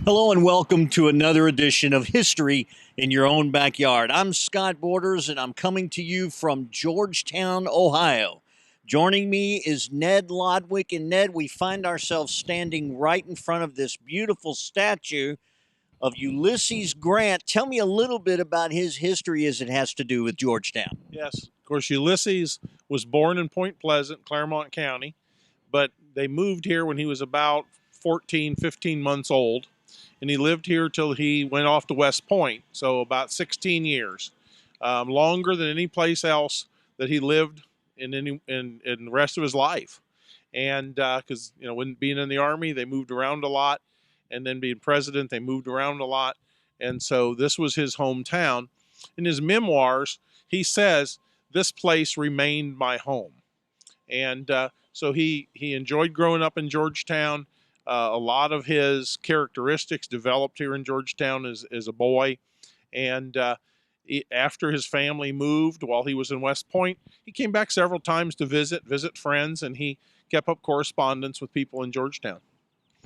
Hello and welcome to another edition of History in Your Own Backyard. I'm Scott Borders and I'm coming to you from Georgetown, Ohio. Joining me is Ned Lodwick. And Ned, we find ourselves standing right in front of this beautiful statue of Ulysses Grant. Tell me a little bit about his history as it has to do with Georgetown. Yes, of course, Ulysses was born in Point Pleasant, Claremont County, but they moved here when he was about 14, 15 months old, and he lived here till he went off to West Point, so about 16 years, longer than any place else that he lived in the rest of his life. And because when being in the Army, they moved around a lot, and then being president, they moved around a lot, and so this was his hometown. In his memoirs, he says, "This place remained my home." And so he enjoyed growing up in Georgetown. A lot of his characteristics developed here in Georgetown as a boy. And after his family moved while he was in West Point, he came back several times to visit friends, and he kept up correspondence with people in Georgetown.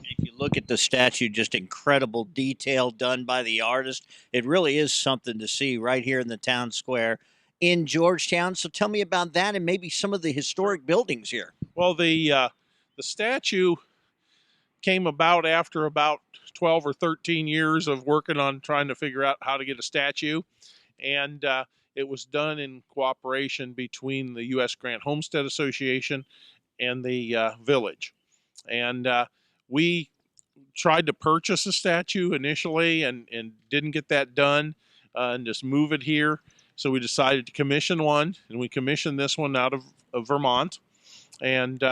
If you look at the statue, just incredible detail done by the artist. It really is something to see right here in the town square in Georgetown. So tell me about that and maybe some of the historic buildings here. Well, the statue came about after about 12 or 13 years of working on trying to figure out how to get a statue. And it was done in cooperation between the U.S. Grant Homestead Association and the village. And we tried to purchase a statue initially and didn't get that done and just move it here. So we decided to commission one, and we commissioned this one out of Vermont. And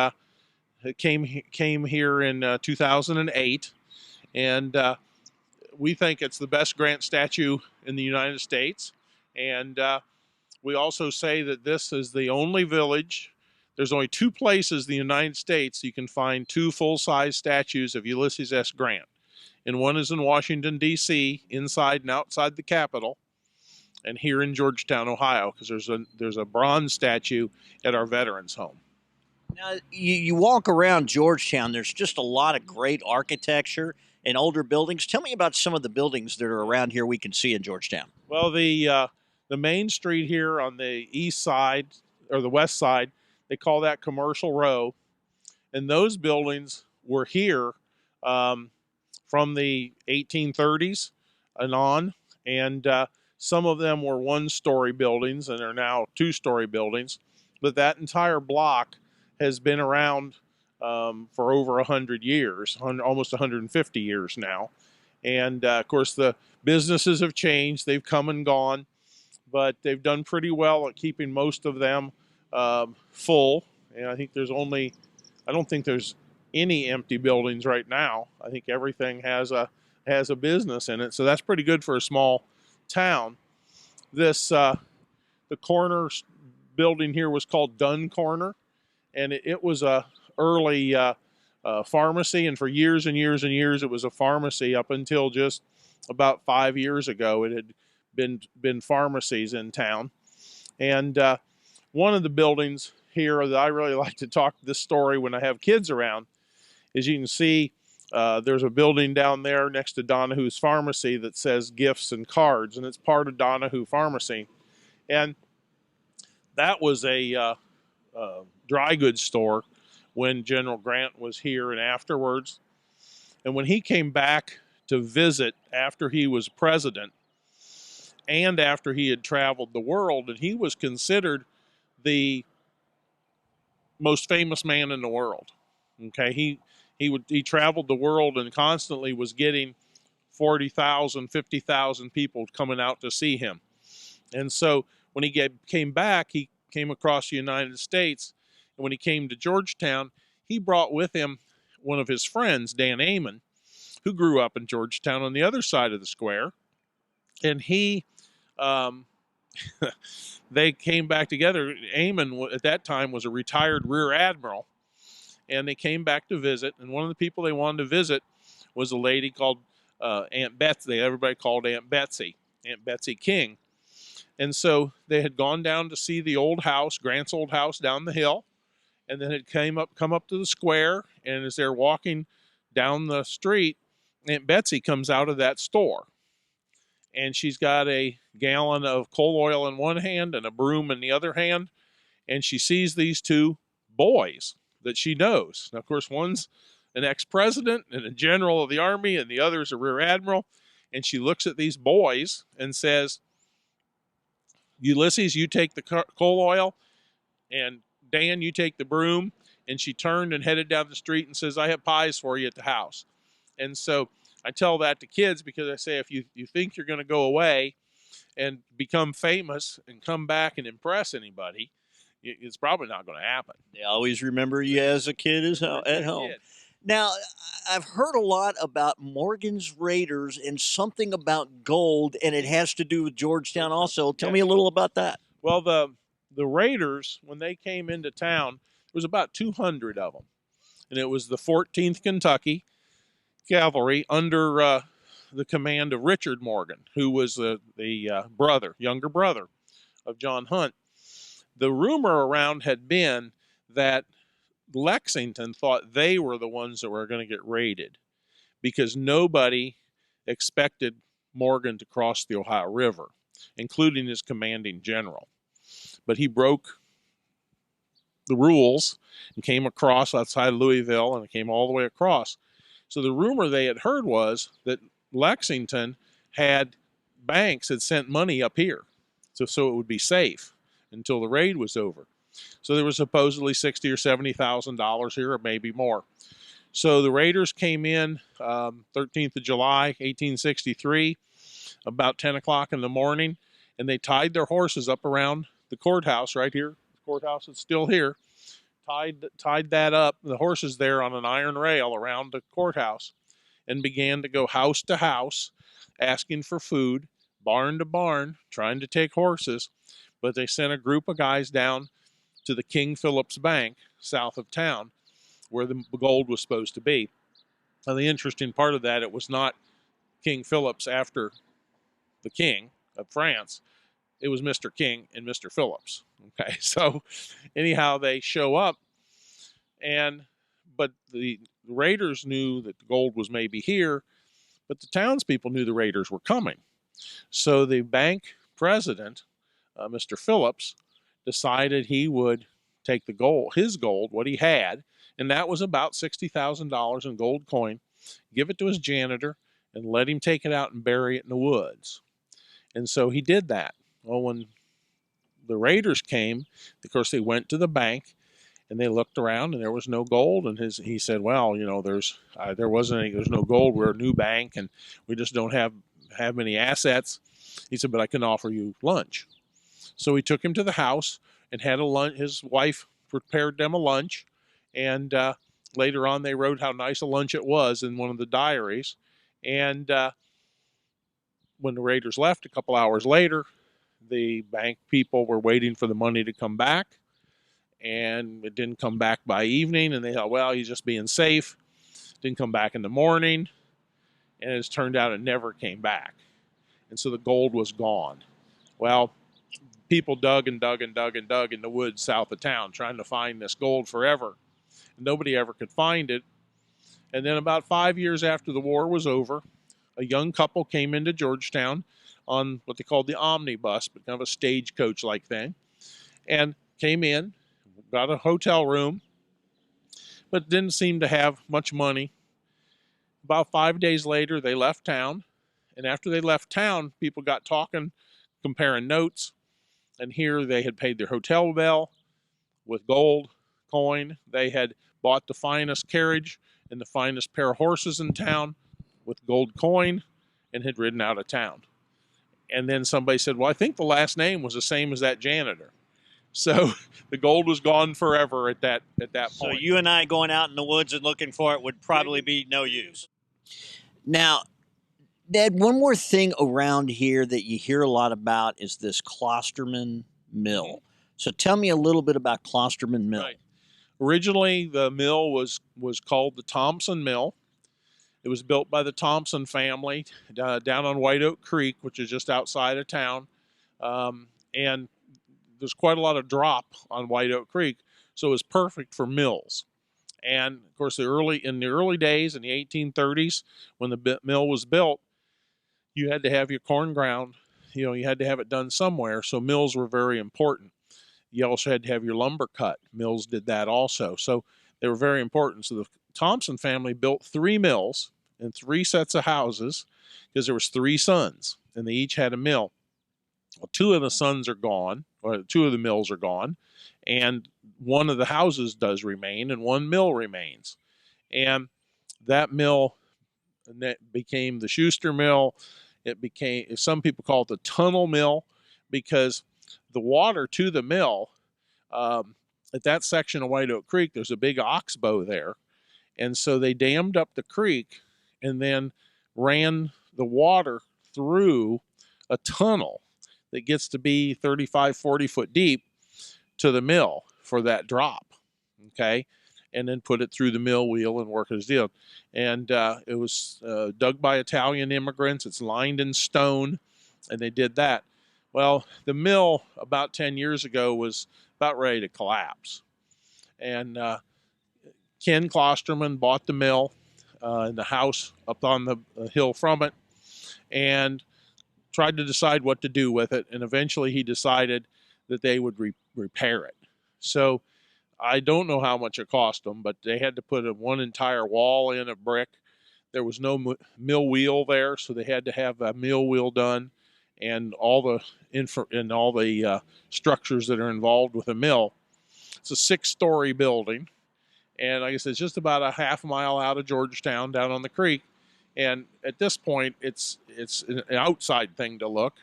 it came here in 2008. And we think it's the best Grant statue in the United States. And we also say that this is the only village. There's only two places in the United States you can find two full-size statues of Ulysses S. Grant. And one is in Washington, D.C., inside and outside the Capitol, and here in Georgetown, Ohio, because there's a bronze statue at our veterans home. Now, you walk around Georgetown, there's just a lot of great architecture and older buildings. Tell me about some of the buildings that are around here we can see in Georgetown. Well, the main street here on the east side, or the west side, they call that Commercial Row. And those buildings were here from the 1830s and on. And some of them were one-story buildings and are now two-story buildings. But that entire block has been around for over 100 years, almost 150 years now. And of course, the businesses have changed. They've come and gone, but they've done pretty well at keeping most of them full. And I don't think there's any empty buildings right now. I think everything has a business in it. So that's pretty good for a small town. The corner building here was called Dunn Corner, and it was a early pharmacy, and for years and years and years it was a pharmacy up until just about 5 years ago. It had been pharmacies in town. And one of the buildings here that I really like to talk this story when I have kids around is, you can see there's a building down there next to Donahue's Pharmacy that says Gifts and Cards, and it's part of Donahue Pharmacy. And that was a dry goods store when General Grant was here and afterwards. And when he came back to visit after he was president and after he had traveled the world, and he was considered the most famous man in the world. Okay, he traveled the world and constantly was getting 40,000, 50,000 people coming out to see him. And so when he came back, he came across the United States. And when he came to Georgetown, he brought with him one of his friends, Dan Amon, who grew up in Georgetown on the other side of the square. And they came back together. Amon, at that time, was a retired rear admiral. And they came back to visit. And one of the people they wanted to visit was a lady called Aunt Betsy. Everybody called Aunt Betsy King. And so they had gone down to see the old house, Grant's old house down the hill, and then had come up to the square. And as they're walking down the street, Aunt Betsy comes out of that store, and she's got a gallon of coal oil in one hand and a broom in the other hand, and she sees these two boys that she knows. Now, of course, one's an ex-president and a general of the army, and the other's a rear admiral. And she looks at these boys and says, Ulysses, you take the coal oil, and Dan, you take the broom. And she turned and headed down the street and says, I have pies for you at the house. And so I tell that to kids because I say, if you think you're going to go away and become famous and come back and impress anybody, it's probably not going to happen. They always remember you as a kid at home. Now, I've heard a lot about Morgan's Raiders and something about gold, and it has to do with Georgetown also. Tell me a little about that. Well, the Raiders, when they came into town, there was about 200 of them. And it was the 14th Kentucky Cavalry under the command of Richard Morgan, who was the younger brother of John Hunt. The rumor around had been that Lexington thought they were the ones that were going to get raided because nobody expected Morgan to cross the Ohio River, including his commanding general. But he broke the rules and came across outside Louisville and came all the way across. So the rumor they had heard was that Lexington banks had sent money up here so it would be safe until the raid was over. So there was supposedly $60,000 or $70,000 here, or maybe more. So the Raiders came in 13th of July, 1863, about 10 o'clock in the morning, and they tied their horses up around the courthouse right here. The courthouse is still here. Tied that up, the horses there on an iron rail around the courthouse, and began to go house to house, asking for food, barn to barn, trying to take horses. But they sent a group of guys down to the King Phillips Bank south of town where the gold was supposed to be. Now, the interesting part of that, it was not King Phillips after the King of France. It was Mr. King and Mr. Phillips. Okay, so anyhow, they show up, but the Raiders knew that the gold was maybe here, but the townspeople knew the Raiders were coming. So the bank president, Mr. Phillips, decided he would take his gold, what he had, and that was about $60,000 in gold coin, give it to his janitor, and let him take it out and bury it in the woods. And so he did that. Well, when the Raiders came, of course, they went to the bank and they looked around and there was no gold. And he said, well, there's no gold. We're a new bank and we just don't have many assets. He said, but I can offer you lunch. So he took him to the house and had a lunch. His wife prepared them a lunch. And later on, they wrote how nice a lunch it was in one of the diaries. And when the Raiders left a couple hours later, the bank people were waiting for the money to come back, and it didn't come back by evening, and they thought, well, he's just being safe. Didn't come back in the morning, and it turned out it never came back. And so the gold was gone. Well, people dug and dug and dug and dug in the woods south of town trying to find this gold forever. Nobody ever could find it. And then about 5 years after the war was over, a young couple came into Georgetown on what they called the omnibus, but kind of a stagecoach-like thing, and came in, got a hotel room, but didn't seem to have much money. About 5 days later, they left town, and after they left town, people got talking, comparing notes, and here they had paid their hotel bill with gold coin. They had bought the finest carriage and the finest pair of horses in town with gold coin and had ridden out of town. And then somebody said, well, I think the last name was the same as that janitor. So the gold was gone forever at that point. So you and I going out in the woods and looking for it would probably be no use. Now, Ned, one more thing around here that you hear a lot about is this Klosterman mill. So tell me a little bit about Klosterman mill. Right. Originally, the mill was called the Thompson Mill. It was built by the Thompson family down on White Oak Creek, which is just outside of town. And there's quite a lot of drop on White Oak Creek, so it was perfect for mills. And of course, in the early days, in the 1830s, when the mill was built, you had to have your corn ground. You had to have it done somewhere. So mills were very important. You also had to have your lumber cut. Mills did that also. So they were very important. So the Thompson family built 3 mills and 3 sets of houses because there was 3 sons, and they each had a mill. Well, 2 of the sons are gone, or 2 of the mills are gone, and one of the houses does remain, and 1 mill remains. And that mill became the Schuster Mill. It became, some people call it the tunnel mill, because the water to the mill, at that section of White Oak Creek, there's a big oxbow there. And so they dammed up the creek and then ran the water through a tunnel that gets to be 35, 40 foot deep to the mill for that drop. Okay. And then put it through the mill wheel and work its deal. And it was dug by Italian immigrants. It's lined in stone, and they did that. Well, the mill about 10 years ago was about ready to collapse. And Ken Klosterman bought the mill and the house up on the hill from it, and tried to decide what to do with it. And eventually he decided that they would repair it. So I don't know how much it cost them, but they had to put one entire wall in of brick. There was no mill wheel there, so they had to have a mill wheel done, and all the structures that are involved with a mill. It's a 6-story building, and like I said, it's just about a half mile out of Georgetown, down on the creek. And at this point, it's an outside thing to look.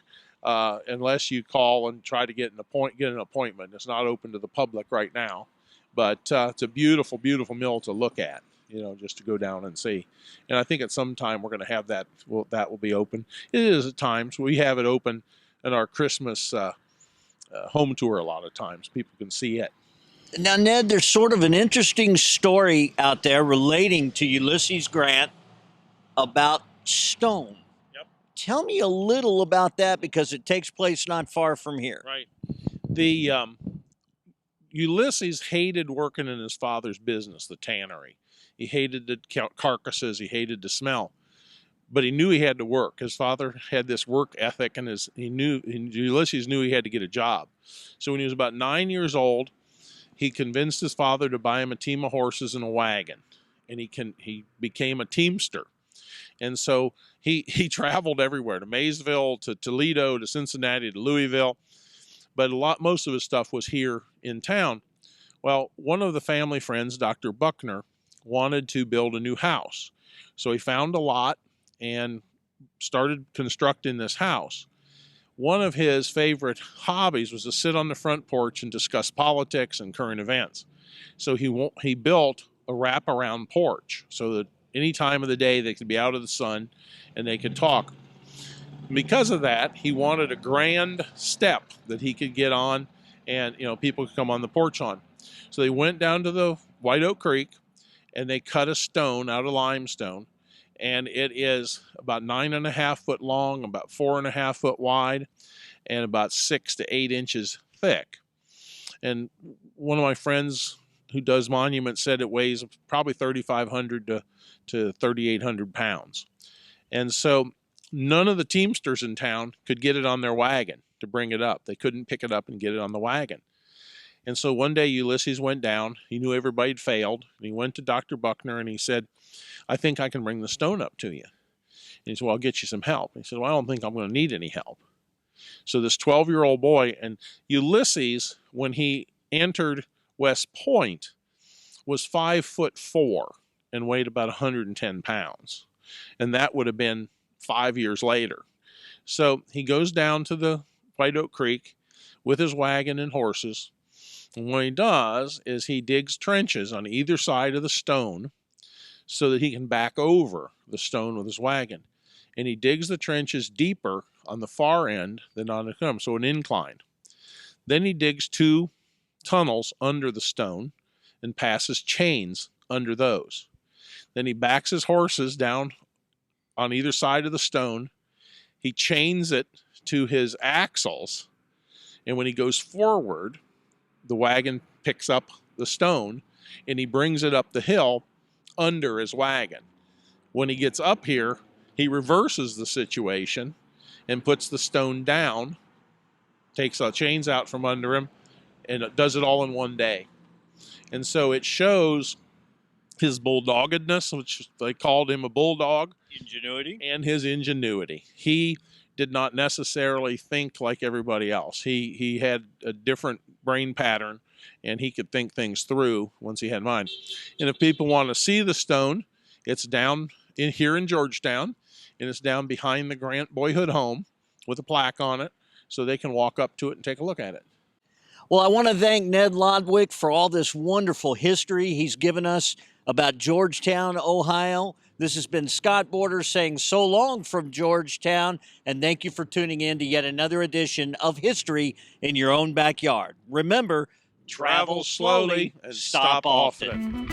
Unless you call and try to get an appointment. It's not open to the public right now. But it's a beautiful, beautiful mill to look at, just to go down and see. And I think at some time we're going to have that. That will be open. It is at times. We have it open in our Christmas home tour a lot of times. People can see it. Now, Ned, there's sort of an interesting story out there relating to Ulysses Grant about stone. Yep. Tell me a little about that, because it takes place not far from here. Right. The Ulysses hated working in his father's business, the tannery. He hated the carcasses. He hated the smell. But he knew he had to work. His father had this work ethic, and Ulysses knew he had to get a job. So when he was about 9 years old, he convinced his father to buy him a team of horses and a wagon, and he became a teamster. And so he traveled everywhere, to Maysville, to Toledo, to Cincinnati, to Louisville. But most of his stuff was here in town. Well, one of the family friends, Dr. Buckner, wanted to build a new house. So he found a lot and started constructing this house. One of his favorite hobbies was to sit on the front porch and discuss politics and current events. So he built a wraparound porch so that any time of the day they could be out of the sun and they could talk. Because of that, he wanted a grand step that he could get on and people could come on the porch on. So they went down to the White Oak Creek and they cut a stone out of limestone, and it is about 9.5 foot long, about 4.5 foot wide, and about 6 to 8 inches thick. And one of my friends who does monuments said it weighs probably 3,500 to 3,800 pounds. And so none of the teamsters in town could get it on their wagon to bring it up. They couldn't pick it up and get it on the wagon. And so one day Ulysses went down. He knew everybody had failed. And he went to Dr. Buckner and he said, "I think I can bring the stone up to you." And he said, "Well, I'll get you some help." And he said, "Well, I don't think I'm going to need any help." So this 12-year-old boy, and Ulysses, when he entered West Point, was 5'4" and weighed about 110 pounds. And that would have been 5 years later. So he goes down to the White Oak Creek with his wagon and horses. And what he does is he digs trenches on either side of the stone so that he can back over the stone with his wagon. And he digs the trenches deeper on the far end than on the come, so an incline. Then he digs 2 tunnels under the stone and passes chains under those. Then he backs his horses down on either side of the stone. He chains it to his axles, and when he goes forward, the wagon picks up the stone, and he brings it up the hill under his wagon. When he gets up here, he reverses the situation and puts the stone down, takes the chains out from under him, and does it all in one day. And so it shows his bulldoggedness, which they called him a bulldog. Ingenuity. And his ingenuity. He did not necessarily think like everybody else. He had a different brain pattern, and he could think things through once he had mind. And if people want to see the stone, it's down in here in Georgetown, and it's down behind the Grant Boyhood home with a plaque on it, so they can walk up to it and take a look at it. Well, I want to thank Ned Lodwick for all this wonderful history he's given us about Georgetown, Ohio. This has been Scott Borders saying so long from Georgetown, and thank you for tuning in to yet another edition of History in Your Own Backyard. Remember, Travel slowly and stop often.